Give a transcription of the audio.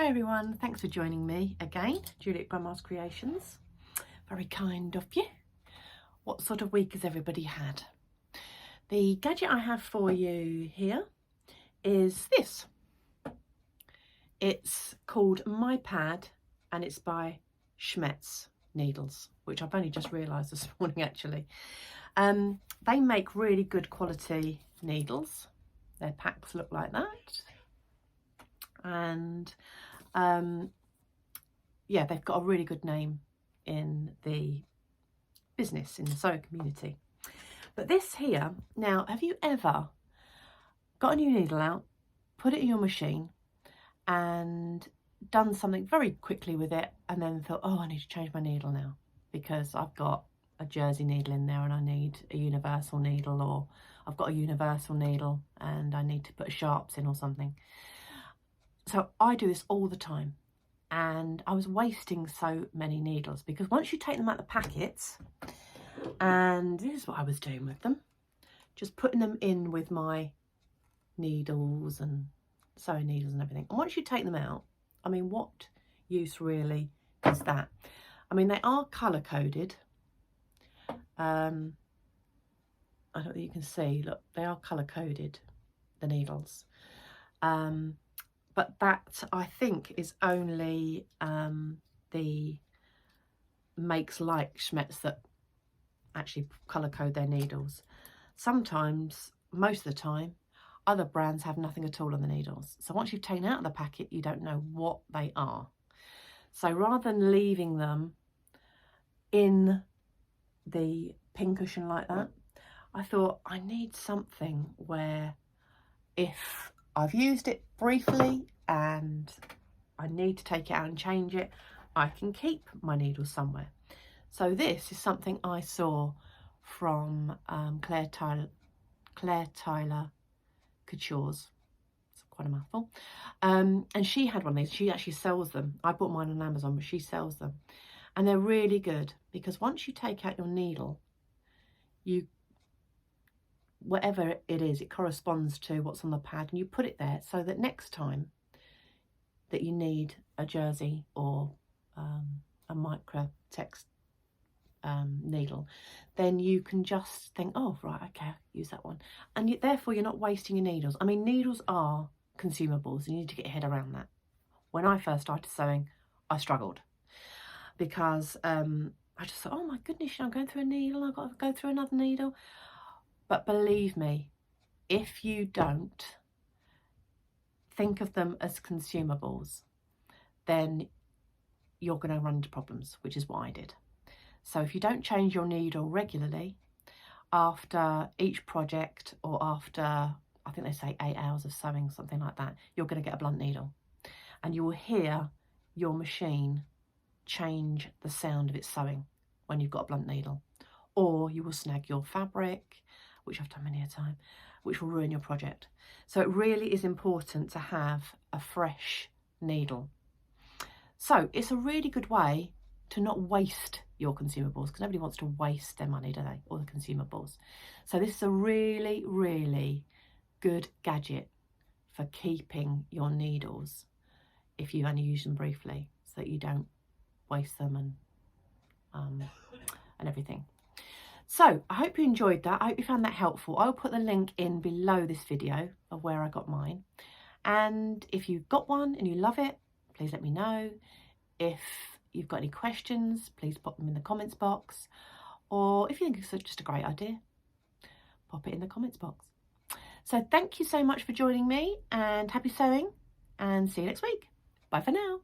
Hi everyone, thanks for joining me again, Juliet Grandma's Creations. Very kind of you. What sort of week has everybody had? The gadget I have for you here is this. It's called My Pad and it's by Schmetz needles, which I've only just realised this morning actually. They make really good quality needles. Their packs look like that. And yeah, they've got a really good name in the business, in the sewing community. But this here, now, have you ever got a new needle out, put it in your machine and done something very quickly with it and then thought, oh, I need to change my needle now because I've got a jersey needle in there and I need a universal needle, or I've got a universal needle and I need to put sharps in or something. So I do this all the time, and I was wasting so many needles because once you take them out of the packets, and this is what I was doing with them, just putting them in with my needles and sewing needles and everything. And once you take them out, I mean, what use really is that? I mean, they are colour coded. I don't think you can see, look, they are colour coded, the needles. But that, I think, is only the makes like Schmetz that actually colour code their needles. Sometimes, most of the time, other brands have nothing at all on the needles. So once you've taken out of the packet, you don't know what they are. So rather than leaving them in the pin cushion like that, I thought I need something where if I've used it briefly and I need to take it out and change it, I can keep my needles somewhere. So this is something I saw from Claire Tyler Couture's. It's quite a mouthful. And she had one of these. She actually sells them. I bought mine on Amazon, but she sells them. And they're really good because once you take out your needle, whatever it is, it corresponds to what's on the pad, and you put it there so that next time that you need a jersey or a micro text needle, then you can just think, oh right, okay, I'll use that one, and therefore you're not wasting your needles. I mean, needles are consumables, and you need to get your head around that. When I first started sewing, I struggled because I just thought, oh my goodness, I'm going through a needle, I've got to go through another needle. But believe me, if you don't think of them as consumables, then you're going to run into problems, which is what I did. So if you don't change your needle regularly after each project, or after, I think they say 8 hours of sewing, something like that, you're going to get a blunt needle. And you will hear your machine change the sound of its sewing when you've got a blunt needle. Or you will snag your fabric, which I've done many a time, which will ruin your project. So it really is important to have a fresh needle. So it's a really good way to not waste your consumables, because nobody wants to waste their money, do they, or the consumables. So this is a really, really good gadget for keeping your needles if you only use them briefly, so that you don't waste them and everything. So I hope you enjoyed that. I hope you found that helpful. I'll put the link in below this video of where I got mine. And if you've got one and you love it, please let me know. If you've got any questions, please pop them in the comments box. Or if you think it's just a great idea, pop it in the comments box. So thank you so much for joining me, and happy sewing, and see you next week. Bye for now.